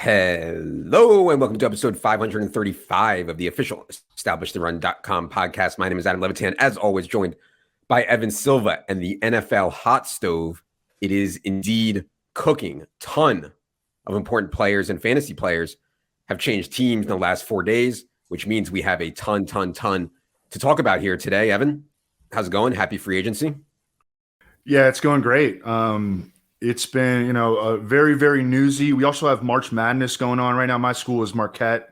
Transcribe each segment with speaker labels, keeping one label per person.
Speaker 1: Hello and welcome to episode 535 of the official EstablishTheRun.com podcast. My name is Adam Levitan, as always, joined by Evan Silva and the NFL hot stove. It is indeed cooking. Ton of important players and fantasy players have changed teams in the last 4 days, which means we have a ton to talk about here today. Evan, how's it going? Happy free agency.
Speaker 2: Yeah, it's going great. It's been, very, very newsy. We also have March Madness going on right now. My school is Marquette,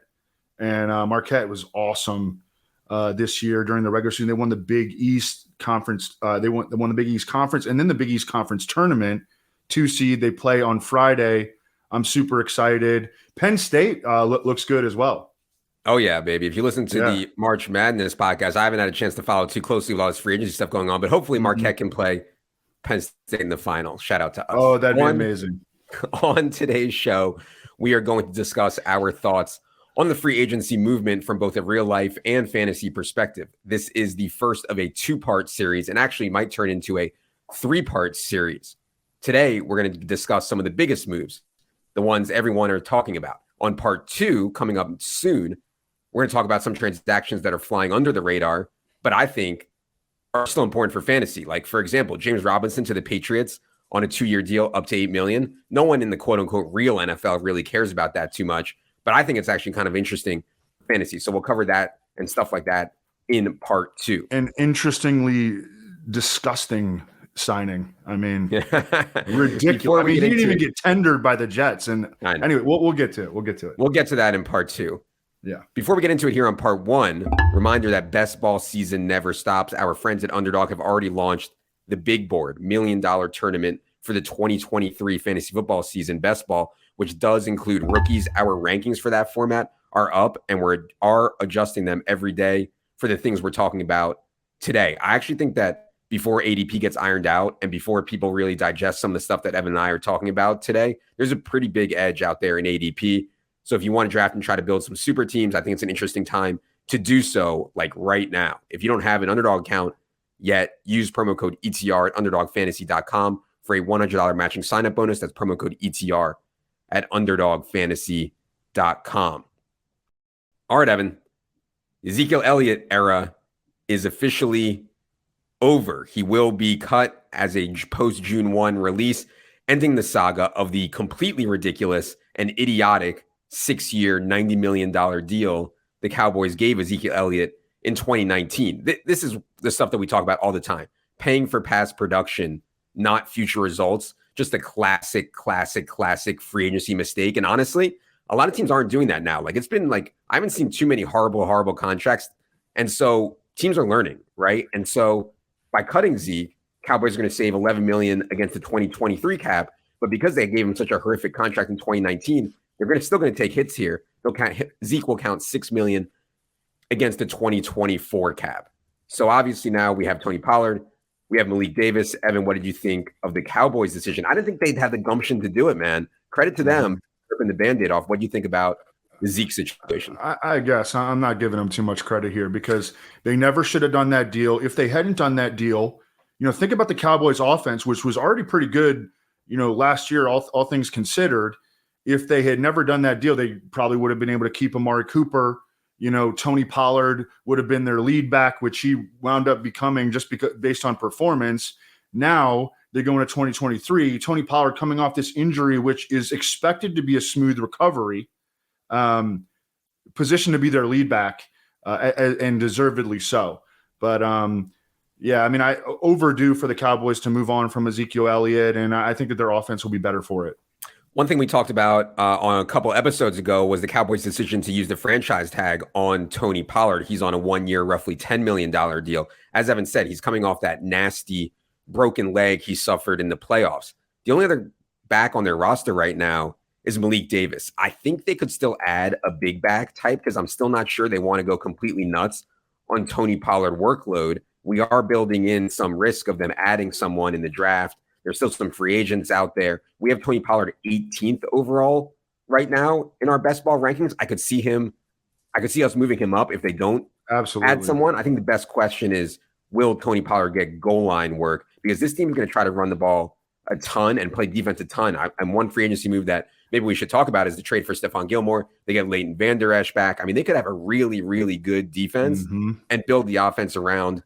Speaker 2: and Marquette was awesome this year during the regular season. They won the Big East Conference. They won the Big East Conference and then the Big East Conference tournament. 2 seed. They play on Friday. I'm super excited. Penn State looks good as well.
Speaker 1: Oh, yeah, baby. If you listen to the March Madness podcast, I haven't had a chance to follow too closely with all this free agency stuff going on, but hopefully Marquette can play Penn State in the final. Shout out to us.
Speaker 2: Oh, that'd be amazing.
Speaker 1: On today's show, we are going to discuss our thoughts on the free agency movement from both a real life and fantasy perspective. This is the first of a 2-part series and actually might turn into a 3-part series. Today, we're going to discuss some of the biggest moves, the ones everyone are talking about. On part 2, coming up soon, we're going to talk about some transactions that are flying under the radar, but I think are still important for fantasy. Like, for example, James Robinson to the Patriots on a 2-year deal up to $8 million. No one in the quote-unquote real NFL really cares about that too much, but I think it's actually kind of interesting fantasy. So we'll cover that and stuff like that in part 2.
Speaker 2: An interestingly disgusting signing. I mean, ridiculous. I mean, he didn't even get tendered by the Jets. And anyway, we'll get to it. We'll get to that
Speaker 1: in part 2.
Speaker 2: Yeah.
Speaker 1: Before we get into it here on part 1, reminder that best ball season never stops. Our friends at Underdog have already launched the big board $1 million tournament for the 2023 fantasy football season, best ball, which does include rookies. Our rankings for that format are up, and we are adjusting them every day for the things we're talking about today. I actually think that before ADP gets ironed out and before people really digest some of the stuff that Evan and I are talking about today, there's a pretty big edge out there in ADP. So if you want to draft and try to build some super teams, I think it's an interesting time to do so, like right now. If you don't have an Underdog account yet, use promo code ETR at underdogfantasy.com for a $100 matching sign-up bonus. That's promo code ETR at underdogfantasy.com. All right, Evan. The Ezekiel Elliott era is officially over. He will be cut as a post-June 1 release, ending the saga of the completely ridiculous and idiotic 6-year, $90 million deal the Cowboys gave Ezekiel Elliott in 2019. This is the stuff that we talk about all the time. Paying for past production, not future results. Just a classic free agency mistake. And honestly, a lot of teams aren't doing that now. Like, it's been like, I haven't seen too many horrible contracts. And so teams are learning, right? And so by cutting Zeke, Cowboys are going to save $11 million against the 2023 cap. But because they gave him such a horrific contract in 2019, they're still going to take hits here. Zeke will count $6 million against the 2024 cap. So obviously now we have Tony Pollard. We have Malik Davis. Evan, what did you think of the Cowboys' decision? I didn't think they'd have the gumption to do it, man. Credit to them for ripping the Band-Aid off. What do you think about the Zeke situation?
Speaker 2: I guess I'm not giving them too much credit here because they never should have done that deal. If they hadn't done that deal, think about the Cowboys' offense, which was already pretty good, last year, all things considered. If they had never done that deal, they probably would have been able to keep Amari Cooper. Tony Pollard would have been their lead back, which he wound up becoming just because based on performance. Now they're going to 2023. Tony Pollard coming off this injury, which is expected to be a smooth recovery, positioned to be their lead back, and deservedly so. But overdue for the Cowboys to move on from Ezekiel Elliott, and I think that their offense will be better for it.
Speaker 1: One thing we talked about on a couple episodes ago was the Cowboys' decision to use the franchise tag on Tony Pollard. He's on a 1-year, roughly $10 million deal. As Evan said, he's coming off that nasty broken leg he suffered in the playoffs. The only other back on their roster right now is Malik Davis. I think they could still add a big back type because I'm still not sure they want to go completely nuts on Tony Pollard workload. We are building in some risk of them adding someone in the draft. There's still some free agents out there. We have Tony Pollard 18th overall right now in our best ball rankings. I could see us moving him up if they don't add someone. I think the best question is, will Tony Pollard get goal line work? Because this team is going to try to run the ball a ton and play defense a ton. And one free agency move that maybe we should talk about is the trade for Stephon Gilmore. They get Leighton Vander Esch back. I mean, they could have a really, really good defense and build the offense around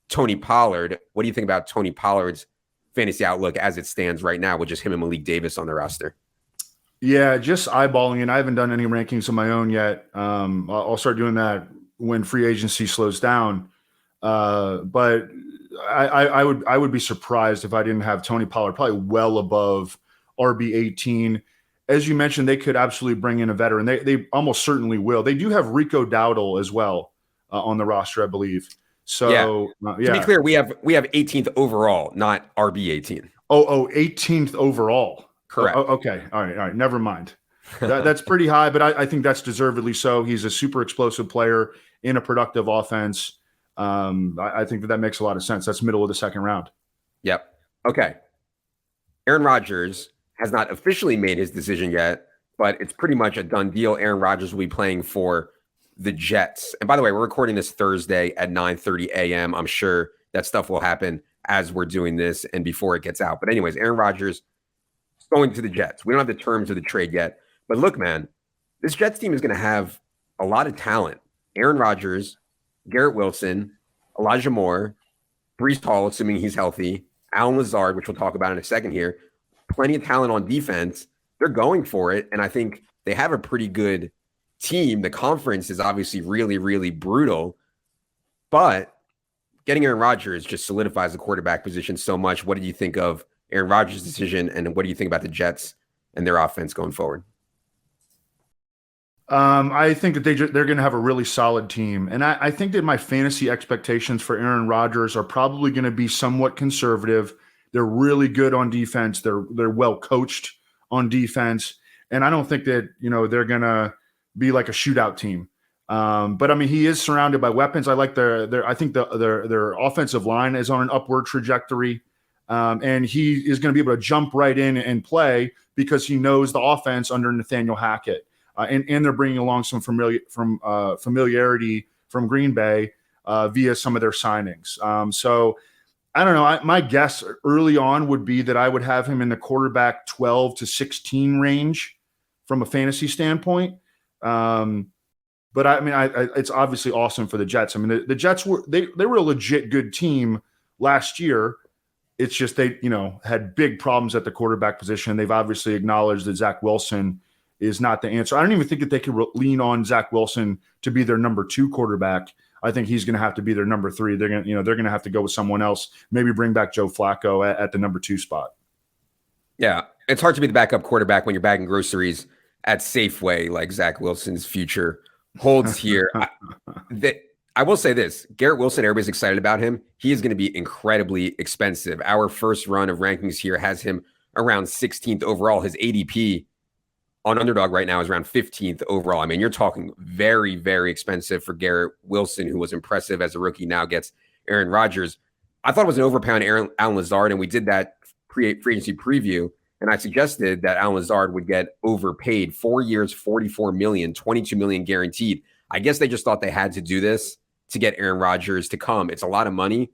Speaker 1: Tony Pollard. What do you think about Tony Pollard's fantasy outlook as it stands right now with just him and Malik Davis on the roster?
Speaker 2: Yeah, just eyeballing it. I haven't done any rankings of my own yet. I'll start doing that when free agency slows down. But I would be surprised if I didn't have Tony Pollard probably well above RB18. As you mentioned, they could absolutely bring in a veteran. They almost certainly will. They do have Rico Dowdle as well on the roster, I believe. So
Speaker 1: To be clear, we have 18th overall, not RB18.
Speaker 2: Oh, 18th overall.
Speaker 1: Correct.
Speaker 2: Okay. All right. Never mind. That's pretty high, but I think that's deservedly so. He's a super explosive player in a productive offense. I think that makes a lot of sense. That's middle of the second round.
Speaker 1: Yep. Okay. Aaron Rodgers has not officially made his decision yet, but it's pretty much a done deal. Aaron Rodgers will be playing for the Jets. And by the way, we're recording this Thursday at 9:30 a.m. I'm sure that stuff will happen as we're doing this and before it gets out. But anyways, Aaron Rodgers is going to the Jets. We don't have the terms of the trade yet. But look, man, this Jets team is going to have a lot of talent. Aaron Rodgers, Garrett Wilson, Elijah Moore, Breece Hall, assuming he's healthy, Alan Lazard, which we'll talk about in a second here. Plenty of talent on defense. They're going for it. And I think they have a pretty good team. The conference is obviously really, really brutal. But getting Aaron Rodgers just solidifies the quarterback position so much. What did you think of Aaron Rodgers' decision? And what do you think about the Jets and their offense going forward?
Speaker 2: I think that they're going to have a really solid team. And I think that my fantasy expectations for Aaron Rodgers are probably going to be somewhat conservative. They're really good on defense. They're well coached on defense. And I don't think that, they're going to be like a shootout team. But I mean, he is surrounded by weapons. I like I think their offensive line is on an upward trajectory. And he is going to be able to jump right in and play because he knows the offense under Nathaniel Hackett. And they're bringing along some familiarity from Green Bay via some of their signings. So I don't know. My guess early on would be that I would have him in the quarterback 12 to 16 range from a fantasy standpoint. But I mean, it's obviously awesome for the Jets. I mean, the Jets were a legit good team last year. It's just they had big problems at the quarterback position. They've obviously acknowledged that Zach Wilson is not the answer. I don't even think that they could lean on Zach Wilson to be their number 2 quarterback. I think he's going to have to be their number 3. They're going to have to go with someone else. Maybe bring back Joe Flacco at the number 2 spot.
Speaker 1: Yeah, it's hard to be the backup quarterback when you're bagging groceries at Safeway, like Zach Wilson's future holds here. I will say this: Garrett Wilson, everybody's excited about him. He is going to be incredibly expensive. Our first run of rankings here has him around 16th overall. His ADP on Underdog right now is around 15th overall. I mean, you're talking very, very expensive for Garrett Wilson, who was impressive as a rookie, now gets Aaron Rodgers. I thought it was an overpay on Alan Lazard, and we did that free agency preview, and I suggested that Alan Lazard would get overpaid. 4 years, $44 million, $22 million guaranteed. I guess they just thought they had to do this to get Aaron Rodgers to come. It's a lot of money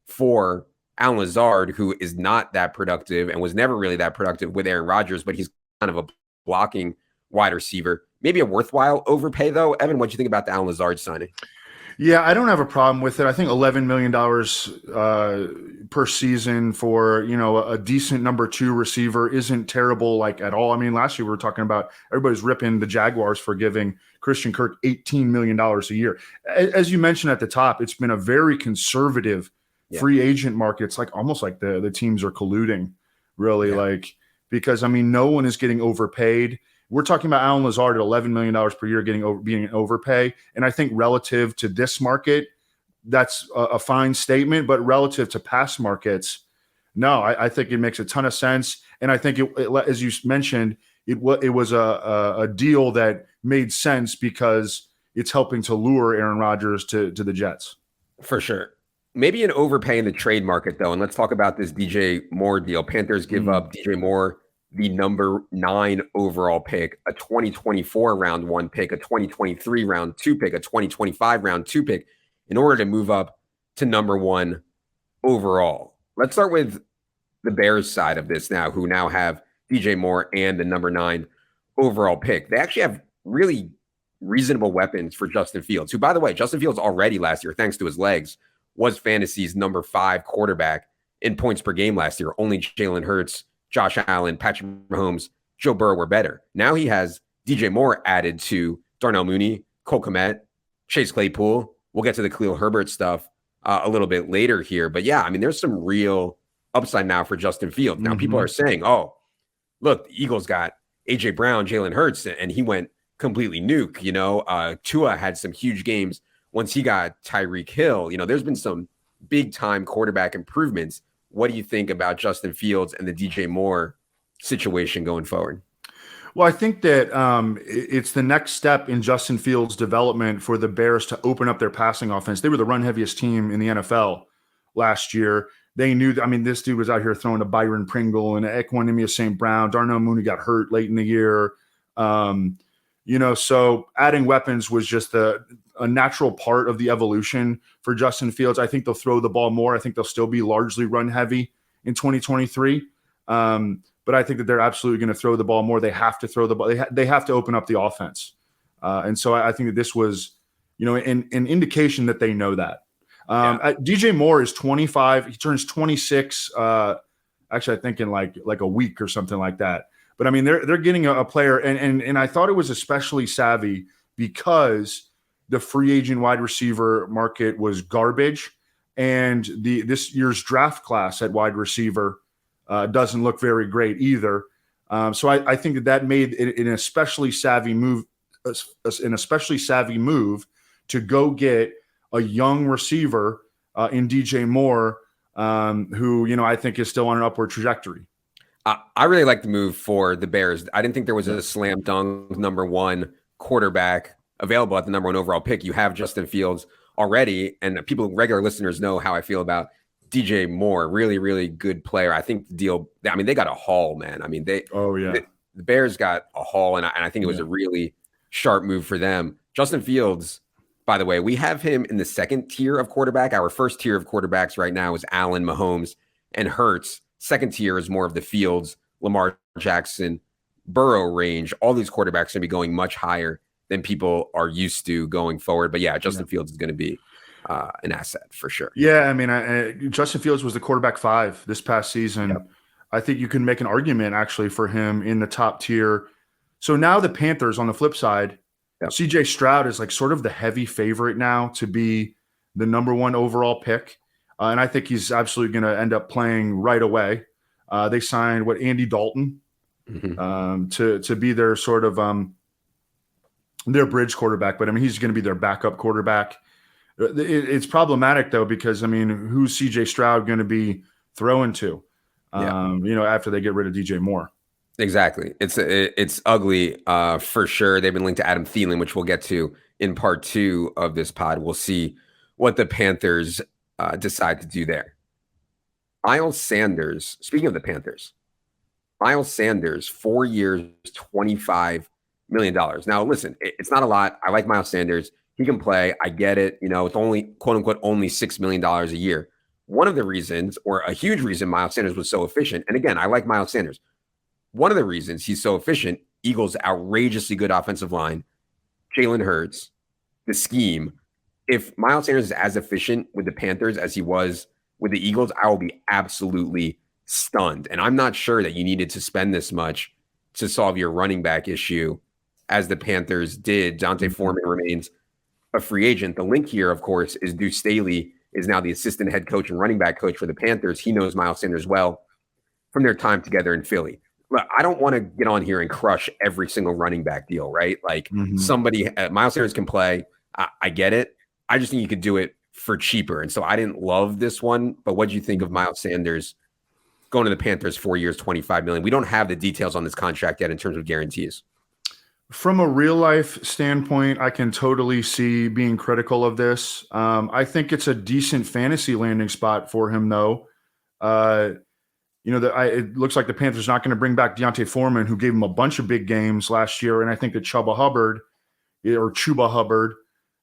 Speaker 1: for Alan Lazard, who is not that productive and was never really that productive with Aaron Rodgers, but he's kind of a blocking wide receiver. Maybe a worthwhile overpay, though. Evan, what do you think about the Alan Lazard signing?
Speaker 2: Yeah, I don't have a problem with it. I think $11 million per season for, a decent number 2 receiver isn't terrible, at all. I mean, last year we were talking about everybody's ripping the Jaguars for giving Christian Kirk $18 million a year. As you mentioned at the top, it's been a very conservative free agent market. It's almost like the teams are colluding, really, because, I mean, no one is getting overpaid. We're talking about Alan Lazard at $11 million per year being an overpay. And I think relative to this market, that's a fine statement. But relative to past markets, no, I think it makes a ton of sense. And I think, as you mentioned, it was a deal that made sense because it's helping to lure Aaron Rodgers to the Jets.
Speaker 1: For sure. Maybe an overpay in the trade market, though. And let's talk about this DJ Moore deal. Panthers give up DJ Moore the number 9 overall pick, a 2024 round 1 pick, a 2023 round 2 pick, a 2025 round 2 pick in order to move up to number 1 overall. Let's start with the Bears side of this now, who now have DJ Moore and the number 9 overall pick. They actually have really reasonable weapons for Justin Fields, who, by the way, Justin Fields already last year, thanks to his legs, was fantasy's number 5 quarterback in points per game last year. Only Jalen Hurts, Josh Allen, Patrick Mahomes, Joe Burrow were better. Now he has DJ Moore added to Darnell Mooney, Cole Kmet, Chase Claypool. We'll get to the Khalil Herbert stuff a little bit later here. But yeah, I mean, there's some real upside now for Justin Fields. Now people are saying, oh, look, the Eagles got A.J. Brown, Jalen Hurts, and he went completely nuke. You know, Tua had some huge games once he got Tyreek Hill. You know, there's been some big-time quarterback improvements. What do you think about Justin Fields and the DJ Moore situation going forward?
Speaker 2: Well, I think that it's the next step in Justin Fields' development for the Bears to open up their passing offense. They were the run-heaviest team in the NFL last year. They knew that, I mean, this dude was out here throwing to Byron Pringle and Equanimous St. Brown. Darnell Mooney got hurt late in the year. You know, so adding weapons was just a natural part of the evolution for Justin Fields. I think they'll throw the ball more. I think they'll still be largely run-heavy in 2023. But I think that they're absolutely going to throw the ball more. They have to throw the ball. They have to open up the offense. And so I think that this was, you know, an indication that they know that. DJ Moore is 25. He turns 26. Actually, I think in like a week or something like that. But I mean, they're getting a player, and I thought it was especially savvy because the free agent wide receiver market was garbage, and this year's draft class at wide receiver doesn't look very great either. So I think that made it an especially savvy move, to go get a young receiver in DJ Moore, who, you know, I think is still on an upward trajectory.
Speaker 1: I really like the move for the Bears. I didn't think there was a slam dunk number 1 quarterback available at the number 1 overall pick. You have Justin Fields already, and regular listeners know how I feel about DJ Moore. Really, really good player. I think the deal, I mean, they got a haul, man. I mean, the Bears got a haul, and I think it was a really sharp move for them. Justin Fields, by the way, we have him in the second tier of quarterback. Our first tier of quarterbacks right now is Allen, Mahomes, and Hurts. Second tier is more of the Fields, Lamar Jackson, Burrow range. All these quarterbacks are going to be going much higher than people are used to going forward. But yeah, Justin Fields is going to be an asset for sure.
Speaker 2: Yeah, I mean, Justin Fields was the quarterback 5 this past season. Yep. I think you can make an argument actually for him in the top tier. So now the Panthers on the flip side, CJ Stroud is like sort of the heavy favorite now to be the number 1 overall pick. And I think he's absolutely going to end up playing right away. They signed Andy Dalton to be their sort of their bridge quarterback, but I mean, he's going to be their backup quarterback. It's problematic though, because I mean, who's CJ Stroud going to be throwing to? You know, after they get rid of DJ Moore.
Speaker 1: Exactly. It's ugly for sure. They've been linked to Adam Thielen, which we'll get to in part 2 of this pod. We'll see what the Panthers decide to do there. Miles Sanders, speaking of the Panthers, Miles Sanders, 4 years, $25 million. Now, listen, it's not a lot. I like Miles Sanders. He can play. I get it. You know, it's only, quote unquote, only $6 million a year. One of the reasons, or a huge reason, Miles Sanders was so efficient, and again, I like Miles Sanders. One of the reasons he's so efficient, Eagles' outrageously good offensive line, Jalen Hurts, the scheme. If Miles Sanders is as efficient with the Panthers as he was with the Eagles, I will be absolutely stunned. And I'm not sure that you needed to spend this much to solve your running back issue as the Panthers did. Dante Foreman remains a free agent. The link here, of course, is Deuce Staley is now the assistant head coach and running back coach for the Panthers. He knows Miles Sanders well from their time together in Philly. Look, I don't want to get on here and crush every single running back deal, right? Like somebody, Miles Sanders can play. I get it. I just think you could do it for cheaper. And so I didn't love this one, but what do you think of Miles Sanders going to the Panthers 4 years, $25 million? We don't have the details on this contract yet in terms of guarantees.
Speaker 2: From a real life standpoint, I can totally see being critical of this. I think it's a decent fantasy landing spot for him, though. You know, it looks like the Panthers are not going to bring back Dante Foreman, who gave him a bunch of big games last year. And I think that Chuba Hubbard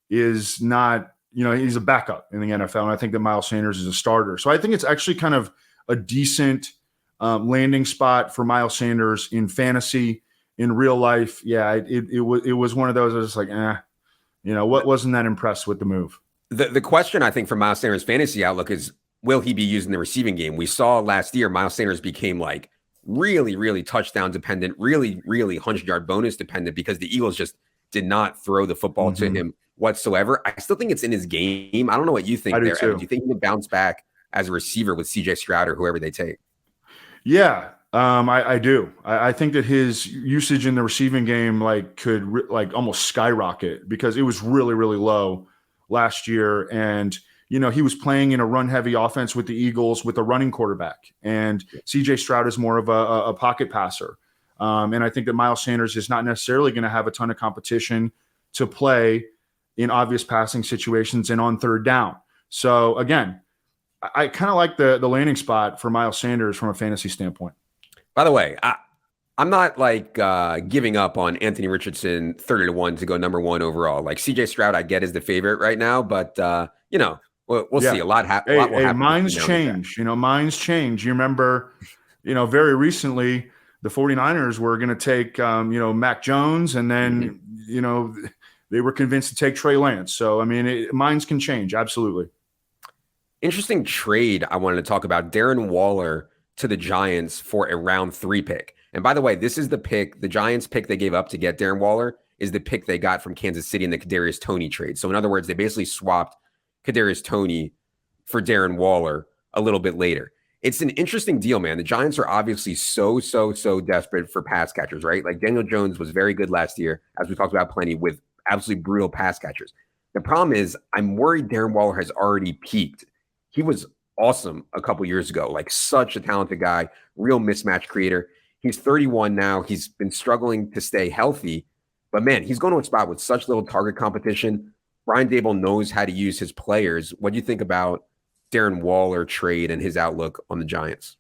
Speaker 2: is not, you know, he's a backup in the NFL. And I think that Miles Sanders is a starter. So I think it's actually kind of a decent landing spot for Miles Sanders in fantasy. in real life, yeah, it was one of those. I was just like, what wasn't that impressed with the move.
Speaker 1: The question I think for Miles Sanders' fantasy outlook is, will he be used in the receiving game? We saw last year Miles Sanders became like really, really touchdown dependent, really, really 100-yard bonus dependent because the Eagles just did not throw the football to him whatsoever. I still think it's in his game. I don't know what you think there, Evan. Do you think he can bounce back as a receiver with CJ Stroud or whoever they take?
Speaker 2: Yeah, I do. I think that his usage in the receiving game could almost skyrocket because it was really, really low last year. And, he was playing in a run-heavy offense with the Eagles with a running quarterback. And CJ Stroud is more of a pocket passer. And I think that Miles Sanders is not necessarily going to have a ton of competition to play in obvious passing situations and on third down. So, again, I kind of like the landing spot for Miles Sanders from a fantasy standpoint.
Speaker 1: By the way, I'm not giving up on Anthony Richardson 30-1 to go number 1 overall. Like CJ Stroud, I get is the favorite right now, but we'll see. A lot will happen.
Speaker 2: Minds change. Minds change. You remember, very recently the 49ers were going to take Mac Jones, and then they were convinced to take Trey Lance. So minds can change. Absolutely.
Speaker 1: Interesting trade I wanted to talk about. Darren Waller to the Giants for a round 3 pick. And by the way, this is the pick, the Giants pick they gave up to get Darren Waller is the pick they got from Kansas City in the Kadarius Toney trade. So in other words, they basically swapped Kadarius Toney for Darren Waller a little bit later. It's an interesting deal, man. The Giants are obviously so desperate for pass catchers, right? Like Daniel Jones was very good last year, as we talked about plenty, with absolutely brutal pass catchers. The problem is I'm worried Darren Waller has already peaked. He was awesome a couple years ago, like such a talented guy, real mismatch creator. He's 31 now. He's been struggling to stay healthy, but man, he's going to a spot with such little target competition. Brian Daboll knows how to use his players. What do you think about Darren Waller trade and his outlook on the Giants?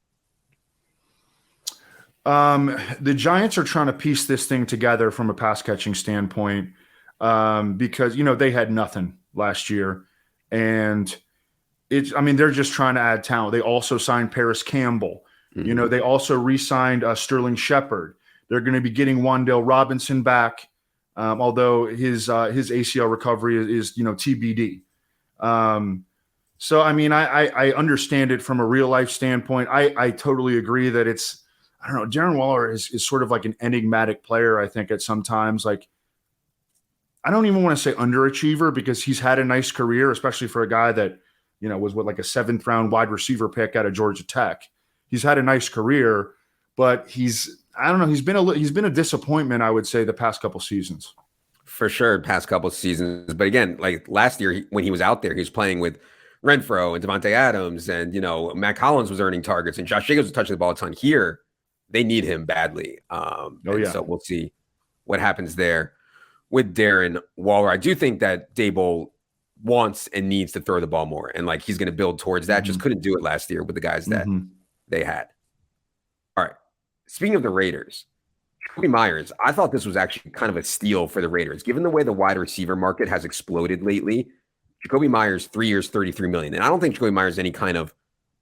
Speaker 2: The Giants are trying to piece this thing together from a pass catching standpoint because, they had nothing last year, and they're just trying to add talent. They also signed Paris Campbell. They also re-signed Sterling Shepard. They're going to be getting Wan'Dale Robinson back, although his ACL recovery is TBD. So, I understand it from a real life standpoint. I totally agree that it's, I don't know, Darren Waller is sort of like an enigmatic player, I think, at sometimes. Like, I don't even want to say underachiever because he's had a nice career, especially for a guy that, was like a 7th round wide receiver pick out of Georgia Tech. He's had a nice career, but he's been a disappointment, I would say, the past couple seasons.
Speaker 1: For sure, past couple seasons. But again, like last year when he was out there, he was playing with Renfro and Devontae Adams, and Matt Collins was earning targets, and Josh Jacobs was touching the ball a ton. Here, they need him badly. So we'll see what happens there with Darren Waller. I do think that Daboll wants and needs to throw the ball more, and like he's going to build towards that. Just couldn't do it last year with the guys that they had. All right. Speaking of the Raiders, Jacoby Meyers, I thought this was actually kind of a steal for the Raiders, given the way the wide receiver market has exploded lately. Jacoby Meyers, 3 years, $33 million. And I don't think Jacoby Meyers is any kind of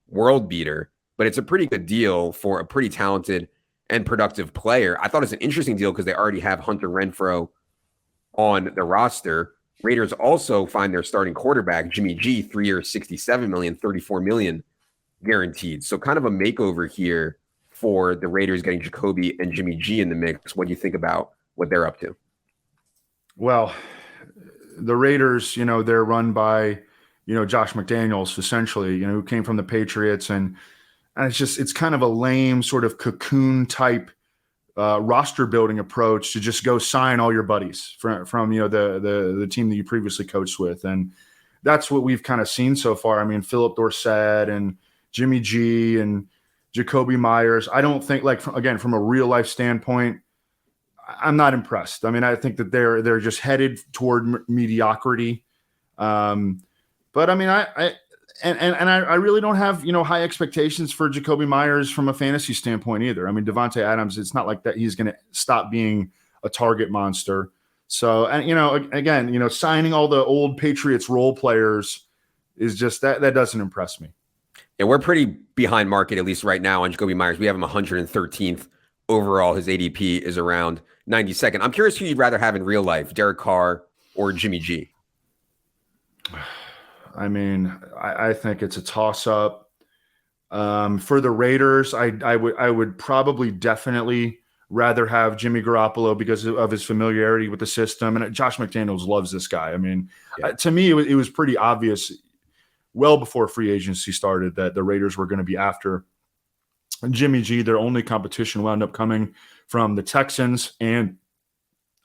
Speaker 1: world beater, but it's a pretty good deal for a pretty talented and productive player. I thought it's an interesting deal because they already have Hunter Renfro on the roster. Raiders also find their starting quarterback, Jimmy G, 3 years, $67 million, $34 million guaranteed. So kind of a makeover here for the Raiders getting Jacoby and Jimmy G in the mix. What do you think about what they're up to?
Speaker 2: Well, the Raiders, they're run by, Josh McDaniels, essentially, who came from the Patriots. And it's kind of a lame sort of cocoon type roster building approach to just go sign all your buddies from the team that you previously coached with. And that's what we've kind of seen so far. Philip Dorsett and Jimmy G and Jacoby Meyers. I don't think, from a real life standpoint, I'm not impressed. I think that they're just headed toward mediocrity. But I really don't have, high expectations for Jacoby Meyers from a fantasy standpoint either. Devontae Adams, it's not like that he's going to stop being a target monster. So, and, again, signing all the old Patriots role players is just that doesn't impress me.
Speaker 1: Yeah, we're pretty behind market, at least right now, on Jacoby Meyers. We have him 113th overall, his ADP is around 92nd. I'm curious who you'd rather have in real life, Derek Carr or Jimmy G.
Speaker 2: I mean, I think it's a toss-up. For the Raiders, I would probably definitely rather have Jimmy Garoppolo because of his familiarity with the system. And Josh McDaniels loves this guy. I mean, to me, it was pretty obvious well before free agency started that the Raiders were going to be after Jimmy G. Their only competition wound up coming from the Texans, and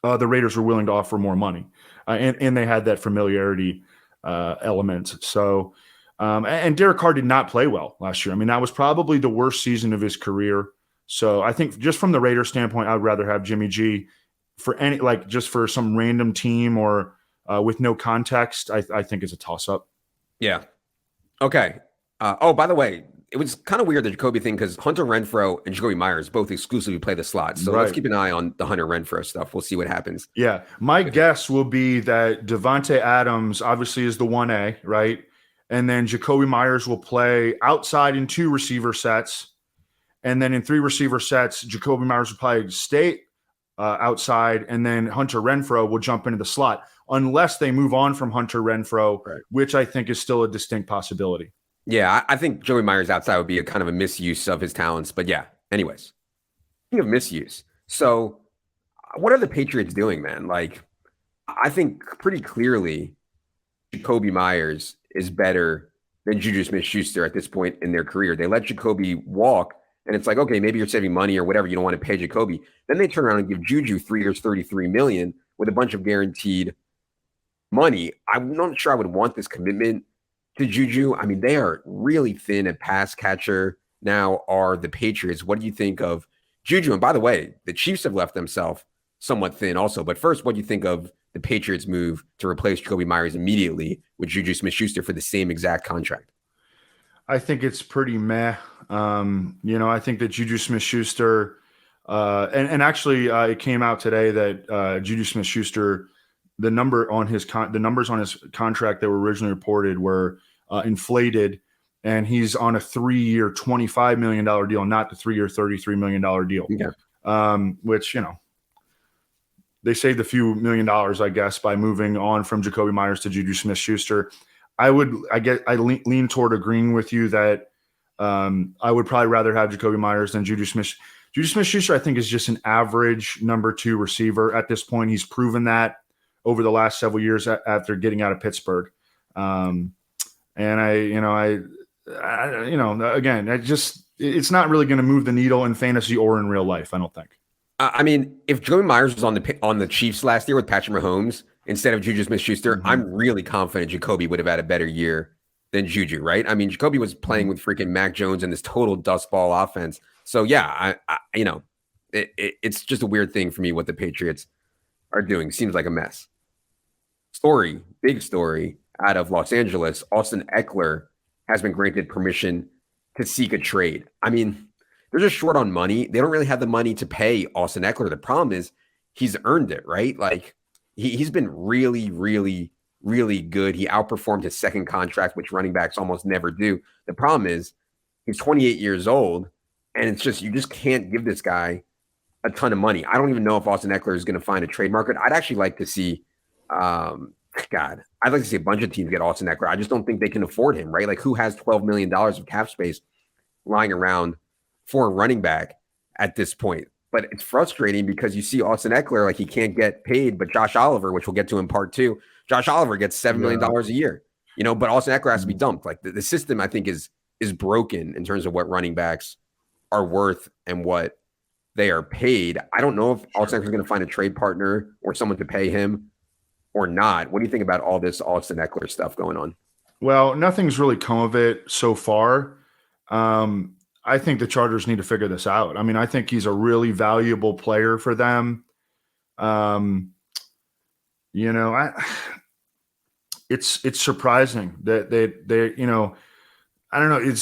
Speaker 2: the Raiders were willing to offer more money. And they had that familiarity element. So, and Derek Carr did not play well last year. I mean, that was probably the worst season of his career. So I think just from the Raiders standpoint, I'd rather have Jimmy G for just for some random team or with no context. I think it's a toss-up.
Speaker 1: Yeah. Okay. By the way, it was kind of weird, the Jacobi thing, because Hunter Renfrow and Jacoby Meyers both exclusively play the slot. So let's keep an eye on the Hunter Renfrow stuff. We'll see what happens.
Speaker 2: Yeah. My guess will be that Devontae Adams obviously is the 1A, right? And then Jacoby Meyers will play outside in 2 receiver sets. And then in 3 receiver sets, Jacoby Meyers will probably stay outside. And then Hunter Renfrow will jump into the slot unless they move on from Hunter Renfrow, which I think is still a distinct possibility.
Speaker 1: Yeah, I think Joey Myers outside would be a kind of a misuse of his talents. But yeah, anyways, speaking of misuse. So what are the Patriots doing, man? Like, I think pretty clearly Jacoby Myers is better than JuJu Smith-Schuster at this point in their career. They let Jacoby walk, and it's like, okay, maybe you're saving money or whatever. You don't want to pay Jacoby. Then they turn around and give JuJu 3 years, $33 million with a bunch of guaranteed money. I'm not sure I would want this commitment to JuJu. I mean, they are really thin at pass catcher now, are the Patriots. What do you think of JuJu? And by the way, the Chiefs have left themselves somewhat thin also. But first, what do you think of the Patriots' move to replace Jacoby Myers immediately with JuJu Smith-Schuster for the same exact contract?
Speaker 2: I think it's pretty meh. I think that JuJu Smith-Schuster, and actually it came out today that JuJu Smith-Schuster, the numbers on his contract that were originally reported were inflated, and he's on a 3-year, $25 million deal, not the 3-year, $33 million deal.
Speaker 1: Okay.
Speaker 2: Which, they saved a few $1 million, I guess, by moving on from Jacoby Myers to JuJu Smith-Schuster. I lean toward agreeing with you that I would probably rather have Jacoby Myers than JuJu Smith. JuJu Smith-Schuster, I think, is just an average number 2 receiver at this point. He's proven that over the last several years after getting out of Pittsburgh. Again, it's not really going to move the needle in fantasy or in real life, I don't think.
Speaker 1: I mean, if Jacoby Myers was on the Chiefs last year with Patrick Mahomes instead of JuJu Smith-Schuster, I'm really confident Jacoby would have had a better year than JuJu, right? I mean, Jacoby was playing with freaking Mac Jones and this total dust ball offense. So yeah, it's just a weird thing for me what the Patriots are doing. Seems like a mess. Big story out of Los Angeles. Austin Ekeler has been granted permission to seek a trade. I mean, they're just short on money. They don't really have the money to pay Austin Ekeler. The problem is he's earned it, right? Like he's been really, really, really good. He outperformed his second contract, which running backs almost never do. The problem is he's 28 years old, and it's just you just can't give this guy a ton of money. I don't even know if Austin Ekeler is going to find a trade market. I'd actually like to see I'd like to see a bunch of teams get Austin Ekeler. I just don't think they can afford him, right? Like, who has $12 million of cap space lying around for a running back at this point? But it's frustrating because you see Austin Ekeler, like, he can't get paid, but Josh Oliver, which we'll get to in part 2, Josh Oliver gets $7 million a year, but Austin Ekeler has to be dumped. Like, the system, I think, is broken in terms of what running backs are worth and what they are paid. I don't know if Austin Ekeler is going to find a trade partner or someone to pay him or not. What do you think about all this Austin Ekeler stuff going on?
Speaker 2: Well, nothing's really come of it so far. I think the Chargers need to figure this out. I mean, I think he's a really valuable player for them. It's surprising that they I don't know.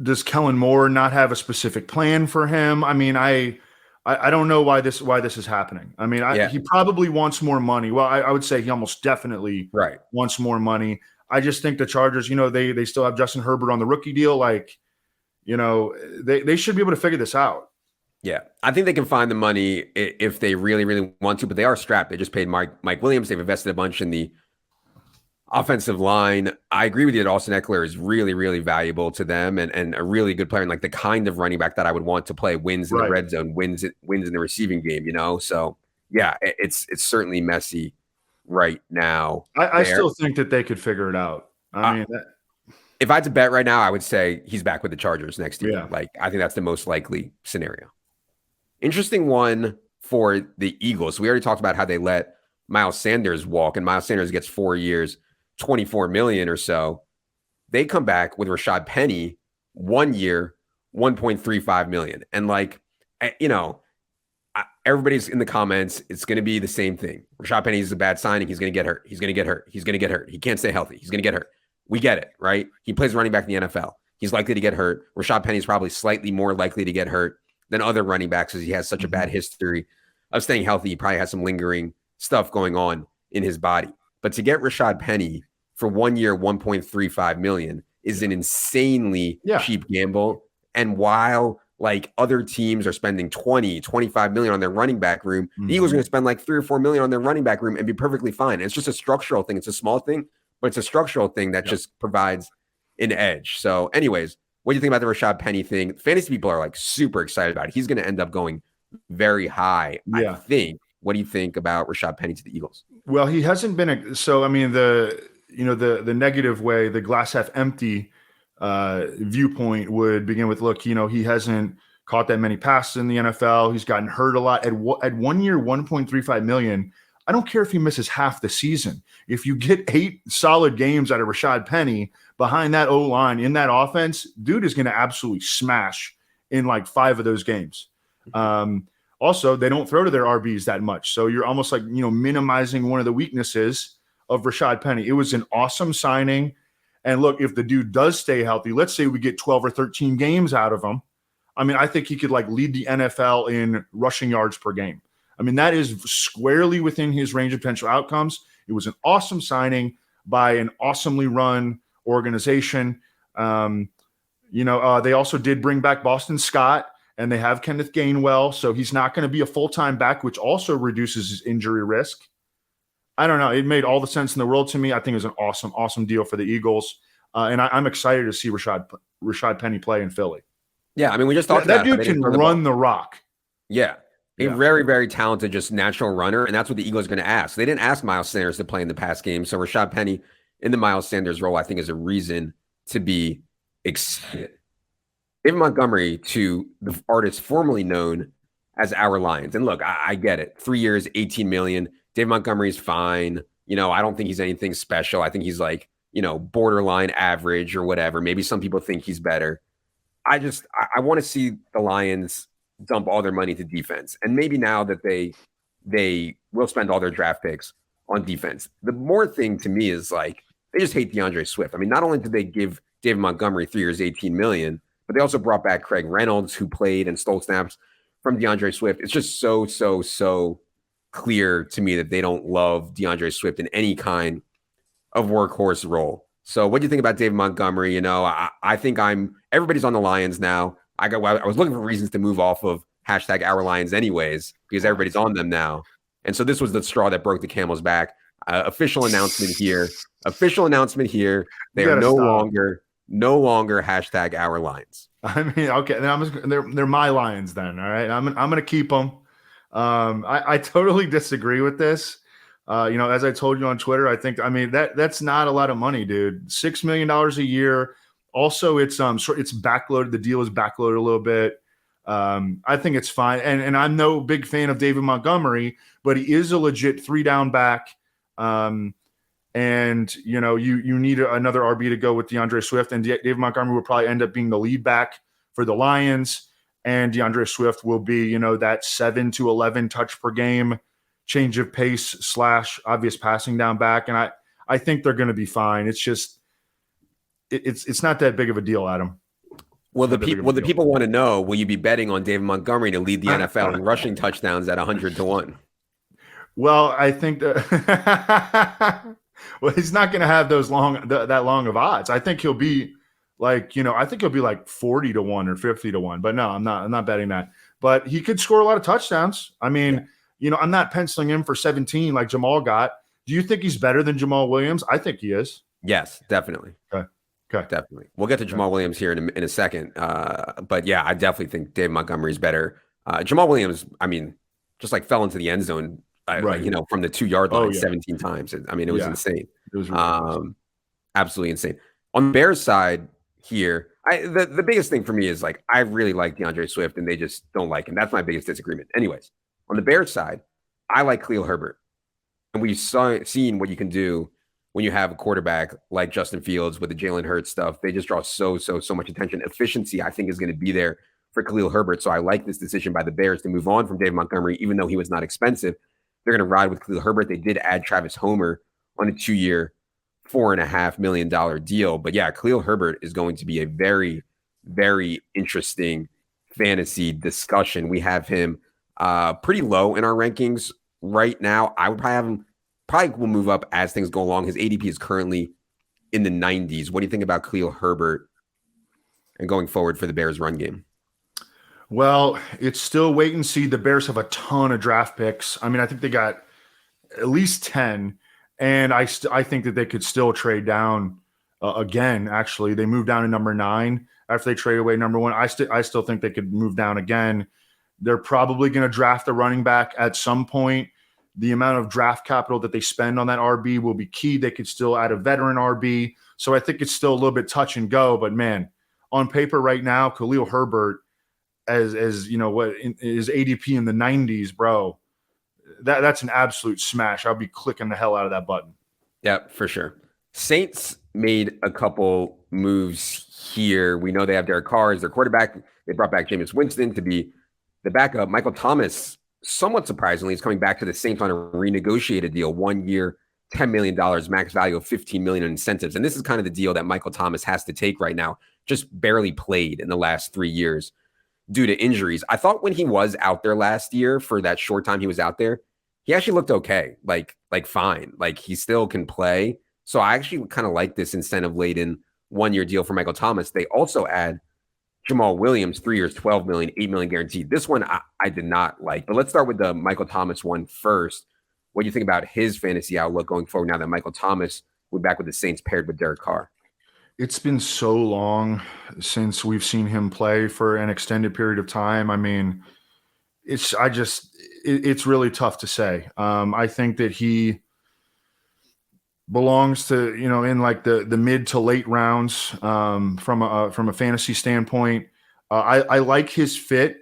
Speaker 2: Does Kellen Moore not have a specific plan for him? I mean, I don't know why this is happening. I mean, he probably wants more money. Well, I would say he almost definitely wants more money. I just think the Chargers, they still have Justin Herbert on the rookie deal. Like, they should be able to figure this out.
Speaker 1: Yeah, I think they can find the money if they really, really want to, but they are strapped. They just paid Mike Williams. They've invested a bunch in the offensive line. I agree with you that Austin Ekeler is really, really valuable to them and a really good player and like the kind of running back that I would want to play wins in the
Speaker 2: Right.
Speaker 1: red zone, wins in the receiving game, you know? So yeah, it's certainly messy right now.
Speaker 2: I still think that they could figure it out. I mean,
Speaker 1: if I had to bet right now, I would say he's back with the Chargers next year.
Speaker 2: Yeah.
Speaker 1: Like I think that's the most likely scenario. Interesting one for the Eagles. We already talked about how they let Miles Sanders walk, and Miles Sanders gets 4 years, 24 million or so. They come back with Rashaad Penny, 1 year, 1.35 million. And like, everybody's in the comments, it's going to be the same thing. Rashaad Penny is a bad signing. He's going to get hurt. He's going to get hurt. He's going to get hurt. He can't stay healthy. He's going to get hurt. We get it, right? He plays running back in the NFL. He's likely to get hurt. Rashaad Penny is probably slightly more likely to get hurt than other running backs because he has such a bad history of staying healthy. He probably has some lingering stuff going on in his body. But to get Rashaad Penny for 1 year, 1.35 million is an insanely cheap gamble. And while like other teams are spending 20, 25 million on their running back room, the Eagles are going to spend like 3 or 4 million on their running back room and be perfectly fine. And it's just a structural thing. It's a small thing, but it's a structural thing that just provides an edge. So anyways, what do you think about the Rashaad Penny thing? Fantasy people are like super excited about it. He's going to end up going very high, I think. What do you think about Rashaad Penny to the Eagles?
Speaker 2: Well, he hasn't been the negative way, the glass half empty viewpoint would begin with, look, he hasn't caught that many passes in the NFL. He's gotten hurt a lot. At 1 year, 1.35 million, I don't care if he misses half the season. If you get 8 solid games out of Rashaad Penny behind that O-line in that offense, dude is going to absolutely smash in like 5 of those games. Also, they don't throw to their RBs that much. So you're almost like, minimizing one of the weaknesses of Rashaad Penny. It was an awesome signing. And look, if the dude does stay healthy, let's say we get 12 or 13 games out of him. I mean, I think he could like lead the NFL in rushing yards per game. I mean, that is squarely within his range of potential outcomes. It was an awesome signing by an awesomely run organization. They also did bring back Boston Scott, and they have Kenneth Gainwell, so he's not going to be a full-time back, which also reduces his injury risk. I don't know. It made all the sense in the world to me. I think it was an awesome, awesome deal for the Eagles, and I'm excited to see Rashaad Penny play in Philly.
Speaker 1: Yeah, I mean, we just talked about
Speaker 2: that dude can run the rock.
Speaker 1: Yeah. A very, very talented, just natural runner, and that's what the Eagles are going to ask. They didn't ask Miles Sanders to play in the pass game, so Rashaad Penny in the Miles Sanders role, I think, is a reason to be excited. David Montgomery to the artist formerly known as Our Lions. And look, I get it. 3 years, 18 million. David Montgomery is fine. I don't think he's anything special. I think he's like, borderline average or whatever. Maybe some people think he's better. I want to see the Lions dump all their money to defense. And maybe now that they will spend all their draft picks on defense. The more thing to me is like, they just hate DeAndre Swift. I mean, not only did they give David Montgomery 3 years, 18 million, but they also brought back Craig Reynolds, who played and stole snaps from DeAndre Swift. It's just so clear to me that they don't love DeAndre Swift in any kind of workhorse role. So what do you think about David Montgomery? I think everybody's on the Lions now. I was looking for reasons to move off of #OurLions anyways, because everybody's on them now. And so this was the straw that broke the camel's back. Official announcement here. They are no longer #OurLions.
Speaker 2: I mean, okay, they're my Lions then. All right, I'm gonna keep them. I totally disagree with this. As I told you on Twitter, that's not a lot of money, dude. $6 million a year. Also, it's backloaded. The deal is backloaded a little bit. I think it's fine. And I'm no big fan of David Montgomery, but he is a legit 3-down back. And you need another RB to go with DeAndre Swift, and David Montgomery will probably end up being the lead back for the Lions, and DeAndre Swift will be that 7 to 11 touch per game, change of pace / obvious passing down back, and I think they're going to be fine. It's just it's not that big of a deal, Adam.
Speaker 1: Well, the people want to know: will you be betting on David Montgomery to lead the NFL in rushing touchdowns at 100 to 1?
Speaker 2: Well, I think that. Well, he's not going to have those that long of odds. I think he'll be like, I think he'll be like 40 to 1 or 50 to 1. But no, I'm not betting that. but he could score a lot of touchdowns. I mean,
Speaker 1: Yeah.
Speaker 2: I'm not penciling him for 17 like Jamaal got. Do you think he's better than Jamaal Williams? I think he is.
Speaker 1: Yes, definitely.
Speaker 2: Okay.
Speaker 1: Definitely. We'll get to Jamaal Williams here in a second. But yeah, I definitely think Dave Montgomery's better. Jamaal Williams, I mean, just like fell into the end zone,
Speaker 2: Right.
Speaker 1: from the 2-yard line
Speaker 2: yeah.
Speaker 1: 17 times. I mean, it was insane.
Speaker 2: It was ridiculous.
Speaker 1: Absolutely insane. On the Bears side here, the biggest thing for me is like I really like DeAndre Swift and they just don't like him. That's my biggest disagreement. Anyways, on the Bears side, I like Khalil Herbert. And we've seen what you can do when you have a quarterback like Justin Fields with the Jalen Hurts stuff. They just draw so much attention. Efficiency, I think, is going to be there for Khalil Herbert. So I like this decision by the Bears to move on from David Montgomery, even though he was not expensive. They're going to ride with Khalil Herbert. They did add Travis Homer on a 2-year, $4.5 million deal. But yeah, Khalil Herbert is going to be a very, very interesting fantasy discussion. We have him pretty low in our rankings right now. I would probably have him, will move up as things go along. His ADP is currently in the 90s. What do you think about Khalil Herbert and going forward for the Bears run game?
Speaker 2: Well, it's still wait and see. The Bears have a ton of draft picks. I mean, I think they got at least 10, and I think that they could still trade down again. Actually, they moved down to number 9 after they trade away number 1. I still think they could move down again. They're probably going to draft a running back at some point. The amount of draft capital that they spend on that RB will be key. They could still add a veteran RB. So I think it's still a little bit touch and go. But man, on paper right now, Khalil Herbert, as what is ADP in the 90s, bro, that's an absolute smash. I'll be clicking the hell out of that button.
Speaker 1: Yeah, for sure. Saints made a couple moves here. We know they have Derek Carr as their quarterback. They brought back Jameis Winston to be the backup. Michael Thomas, somewhat surprisingly, is coming back to the Saints on a renegotiated deal, 1 year, $10 million, max value of $15 million in incentives. And this is kind of the deal that Michael Thomas has to take right now. Just barely played in the last 3 years due to injuries. I thought when he was out there last year, for that short time he was out there, he actually looked okay, like fine. Like he still can play. So I actually kind of like this incentive-laden 1 year deal for Michael Thomas. They also add Jamaal Williams, 3 years, $12 million, $8 million guaranteed. This one I did not like. But let's start with the Michael Thomas one first. What do you think about his fantasy outlook going forward now that Michael Thomas will be back with the Saints paired with Derek Carr?
Speaker 2: It's been so long since we've seen him play for an extended period of time. I mean, it's really tough to say. I think that he belongs to, in like the mid to late rounds from a fantasy standpoint. I like his fit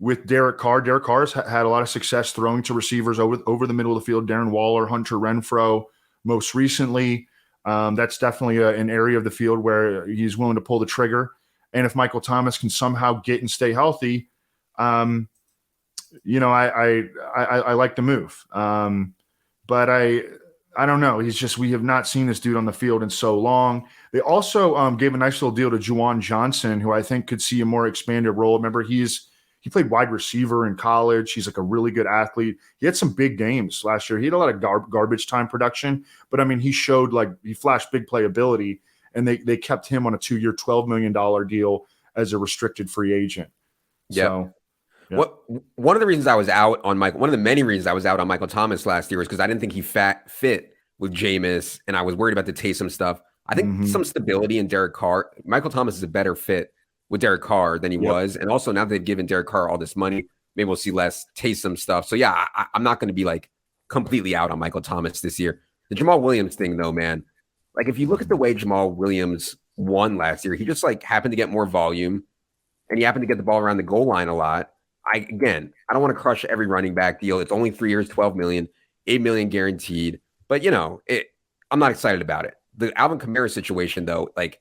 Speaker 2: with Derek Carr. Derek Carr's had a lot of success throwing to receivers over the middle of the field. Darren Waller, Hunter Renfrow, most recently. That's definitely an area of the field where he's willing to pull the trigger. And if Michael Thomas can somehow get and stay healthy, I like the move. But I don't know. We have not seen this dude on the field in so long. They also gave a nice little deal to Juwan Johnson, who I think could see a more expanded role. Remember, he played wide receiver in college. He's like a really good athlete. He had some big games last year. He had a lot of garbage time production, but I mean, he flashed big playability, and they kept him on a 2-year, $12 million deal as a restricted free agent.
Speaker 1: Yep.
Speaker 2: So, yeah.
Speaker 1: One of the reasons I was out on one of the many reasons I was out on Michael Thomas last year was because I didn't think he fit with Jameis, and I was worried about the Taysom stuff. I think some stability in Derek Carr. Michael Thomas is a better fit with Derek Carr than he was. And also now that they've given Derek Carr all this money, maybe we'll see less Taysom stuff. So yeah, I'm not going to be like completely out on Michael Thomas this year. The Jamaal Williams thing though, man, like if you look at the way Jamaal Williams won last year, he just like happened to get more volume and he happened to get the ball around the goal line a lot. I don't want to crush every running back deal. It's only 3 years, $12 million, $8 million guaranteed. But I'm not excited about it. The Alvin Kamara situation though, like,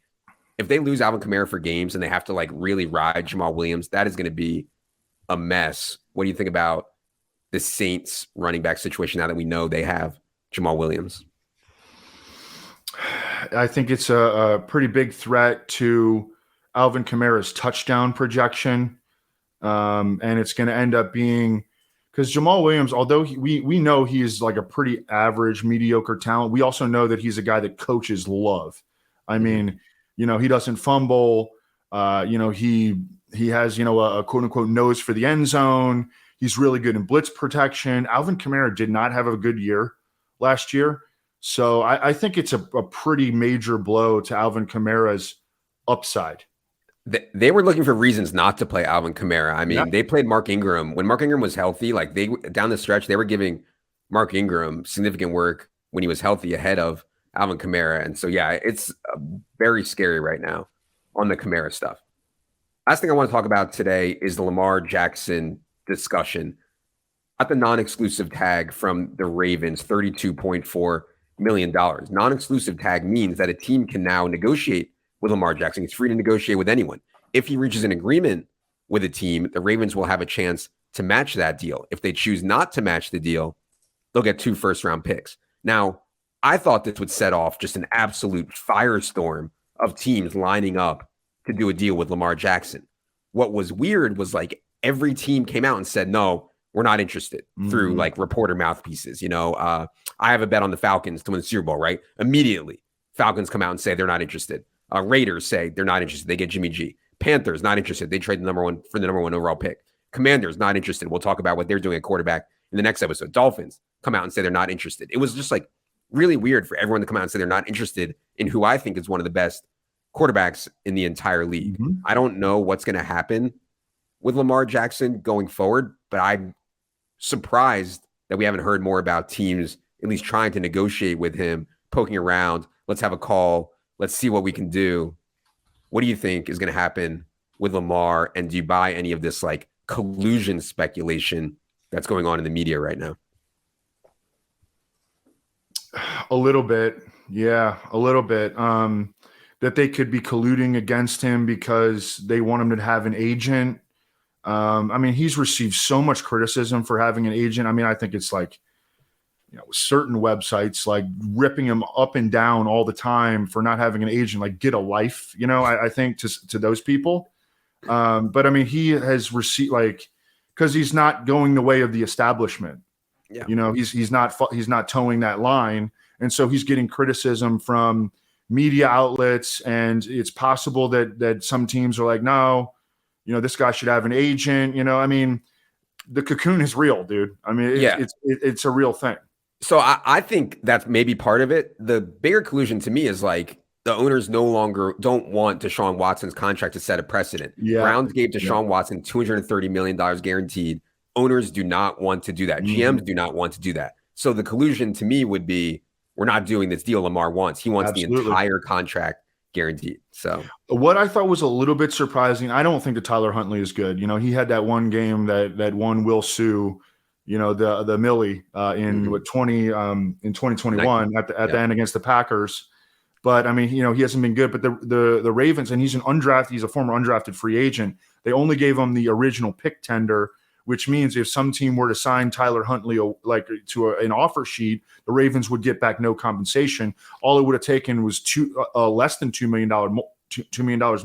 Speaker 1: if they lose Alvin Kamara for games and they have to like really ride Jamaal Williams, that is going to be a mess. What do you think about the Saints running back situation now that we know they have Jamaal Williams?
Speaker 2: I think it's a pretty big threat to Alvin Kamara's touchdown projection. And it's going to end up being because Jamaal Williams, although we know he is like a pretty average, mediocre talent, we also know that he's a guy that coaches love. I mean, he doesn't fumble. He He has, a quote unquote nose for the end zone. He's really good in blitz protection. Alvin Kamara did not have a good year last year. So I think it's a pretty major blow to Alvin Kamara's upside.
Speaker 1: They were looking for reasons not to play Alvin Kamara. I mean,
Speaker 2: Yeah.
Speaker 1: they played Mark Ingram. When Mark Ingram was healthy, like they down the stretch, they were giving Mark Ingram significant work when he was healthy ahead of Alvin Kamara. And so, yeah, it's very scary right now on the Kamara stuff. Last thing I want to talk about today is the Lamar Jackson discussion. Got the non-exclusive tag from the Ravens, $32.4 million. Non-exclusive tag means that a team can now negotiate with Lamar Jackson. He's free to negotiate with anyone. If he reaches an agreement with a team, the Ravens will have a chance to match that deal. If they choose not to match the deal, they'll get 2 first-round picks. Now, I thought this would set off just an absolute firestorm of teams lining up to do a deal with Lamar Jackson. What was weird was like every team came out and said, no, we're not interested through like reporter mouthpieces. I have a bet on the Falcons to win the Super Bowl, right? Immediately, Falcons come out and say they're not interested. Raiders say they're not interested. They get Jimmy G. Panthers, not interested. They trade the number one overall pick. Commanders, not interested. We'll talk about what they're doing at quarterback in the next episode. Dolphins come out and say they're not interested. It was just like really weird for everyone to come out and say they're not interested in who I think is one of the best quarterbacks in the entire league. I don't know what's going to happen with Lamar Jackson going forward, but I'm surprised that we haven't heard more about teams at least trying to negotiate with him, poking around. Let's have a call. Let's see what we can do. What do you think is going to happen with Lamar? And do you buy any of this like collusion speculation that's going on in the media right now?
Speaker 2: A little bit. Yeah, a little bit. That they could be colluding against him because they want him to have an agent. I mean, he's received so much criticism for having an agent. I mean, I think it's like, certain websites like ripping him up and down all the time for not having an agent, like get a life, I think to those people. But I mean, he has received because he's not going the way of the establishment. Yeah. He's not towing that line. And so he's getting criticism from media outlets, and it's possible that some teams are like, no, this guy should have an agent. I mean, the cocoon is real, dude. I mean, it's a real thing.
Speaker 1: So I think that's maybe part of it. The bigger collusion to me is like the owners no longer don't want Deshaun Watson's contract to set a precedent. Yeah. Browns gave Deshaun Watson $230 million guaranteed. Owners do not want to do that. GMs do not want to do that. So the collusion to me would be, we're not doing this deal Lamar wants. He wants the entire contract guaranteed. So
Speaker 2: what I thought was a little bit surprising, I don't think that Tyler Huntley is good. He had that one game that won Will Sue, the Millie in 2021 at the end against the Packers. But I mean, he hasn't been good. But the Ravens, and he's a former undrafted free agent. They only gave him the original pick tender, which means if some team were to sign Tyler Huntley to an offer sheet, the Ravens would get back no compensation. All it would have taken was less than $2 million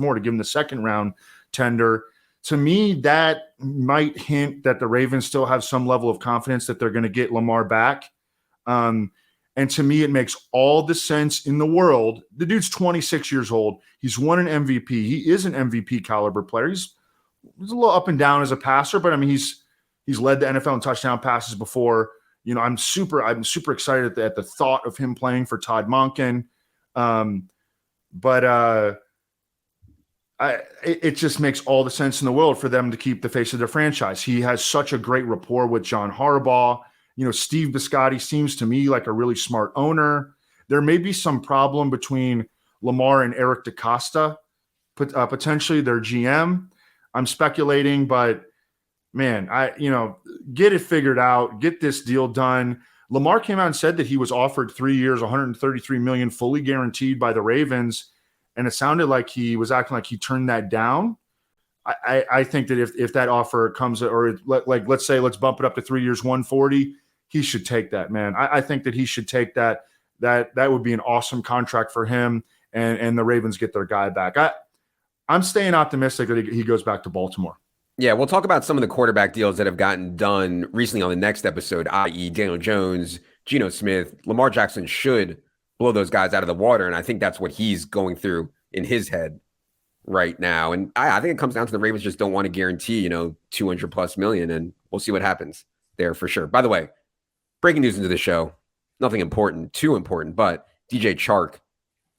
Speaker 2: more to give him the second round tender. To me, that might hint that the Ravens still have some level of confidence that they're going to get Lamar back. And to me, it makes all the sense in the world. The dude's 26 years old. He's won an MVP. He is an MVP caliber player. He's a little up and down as a passer, but I mean, he's led the NFL in touchdown passes before. I'm super excited at the thought of him playing for Todd Monken. It just makes all the sense in the world for them to keep the face of their franchise. He has such a great rapport with John Harbaugh. Steve Biscotti seems to me like a really smart owner. There may be some problem between Lamar and Eric DeCosta, potentially their GM. I'm speculating, but man, get it figured out, get this deal done. Lamar came out and said that he was offered 3 years, $133 million, fully guaranteed by the Ravens. And it sounded like he was acting like he turned that down. I think that if that offer comes, or let's say, let's bump it up to 3 years, 140, he should take that, man. I think that he should take that. That would be an awesome contract for him, and the Ravens get their guy back. I'm staying optimistic that he goes back to Baltimore.
Speaker 1: Yeah, we'll talk about some of the quarterback deals that have gotten done recently on the next episode, i.e. Daniel Jones, Geno Smith. Lamar Jackson should blow those guys out of the water, and I think that's what he's going through in his head right now. And I think it comes down to the Ravens just don't want to guarantee, 200 plus million, and we'll see what happens there for sure. By the way, breaking news into the show, nothing too important, but DJ Chark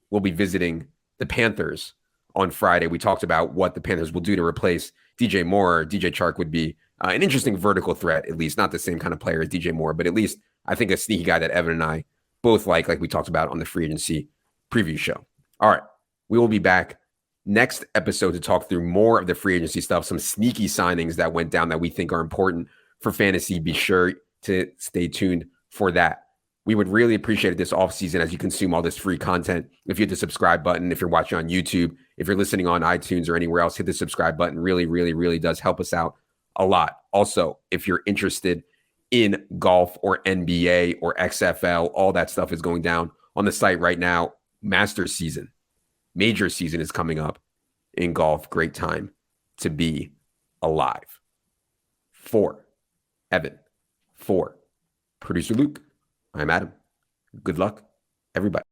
Speaker 1: will be visiting the Panthers on Friday. We talked about what the Panthers will do to replace DJ Moore. DJ Chark would be an interesting vertical threat, at least not the same kind of player as DJ Moore, but at least I think a sneaky guy that Evan and I both like we talked about on the free agency preview show. All right, we will be back next episode to talk through more of the free agency stuff, some sneaky signings that went down that we think are important for fantasy. Be sure to stay tuned for that. We would really appreciate it this offseason as you consume all this free content. If you hit the subscribe button, if you're watching on YouTube, if you're listening on iTunes or anywhere else, hit the subscribe button. Really, really, really does help us out a lot. Also, if you're interested in golf or NBA or XFL, all that stuff is going down on the site right now. Masters season, major season is coming up in golf. Great time to be alive. For Evan, for producer Luke, I'm Adam. Good luck, everybody.